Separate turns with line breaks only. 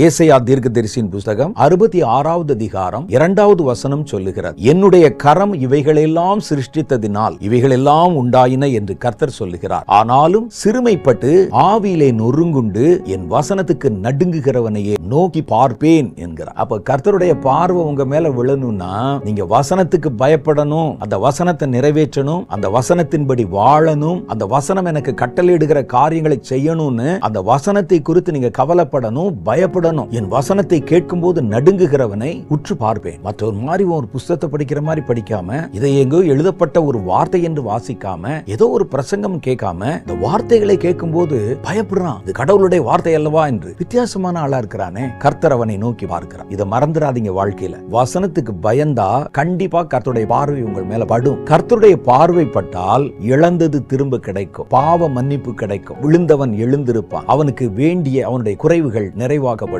ஏசாயா தீர்க்கதரிசியின் புத்தகம் 66வது அதிகாரம் 2வது வசனம் சொல்லுகிறது, என்னுடைய கரம் இவைகளெல்லாம் சிருஷ்டித்ததினால் இவைகளெல்லாம் உண்டாயின என்று கர்த்தர் சொல்லுகிறார். ஆனாலும் சிறுமைப்பட்டு ஆவியிலே நொறுங்குண்டு என் வசனத்துக்கு நடுங்குகிறவனையே நோக்கி பார்ப்பேன் என்கிறார். அப்ப கர்த்தருடைய பார்வை உங்க மேல விழணும்னா நீங்க வசனத்துக்கு பயப்படணும், அந்த வசனத்தை நிறைவேற்றணும், அந்த வசனத்தின்படி வாழணும், அந்த வசனம் எனக்கு கட்டளையிடுகிற காரியங்களை செய்யணும்னு அந்த வசனத்தை குறித்து நீங்க கவலைப்படணும், பயப்படணும். என் வசனத்தை கேட்கும் போது நடுங்குகிறவனை உற்று பார்ப்பேன். மற்றொரு மாதிரி ஒரு புத்தகத்தை படிக்கிற மாதிரி படிக்காம, இதை எங்கோ எழுதப்பட்ட ஒரு வார்த்தை என்று வாசிக்காம, ஏதோ ஒரு பிரசங்கம் கேட்காம, இந்த வார்த்தைகளை கேட்கும் போது பயப்படுறான், இது கடவுளுடைய வார்த்தை அல்லவா என்று வித்தியாசமான ஆளா இருக்கிறானே, கர்த்தர் அவனை நோக்கி பார்க்கிறான். இதை மறந்துடாதீங்க. வாழ்க்கையில வசனத்துக்கு பயந்தா கண்டிப்பா கர்த்தருடைய பார்வை உங்கள் மேல படும். கர்த்தருடைய பார்வை பட்டால் இழந்தது திரும்ப கிடைக்கும், பாவ மன்னிப்பு கிடைக்கும், விழுந்தவன் எழுந்திருப்பான், அவனுக்கு வேண்டிய அவனுடைய குறைவுகள் நிறைவாக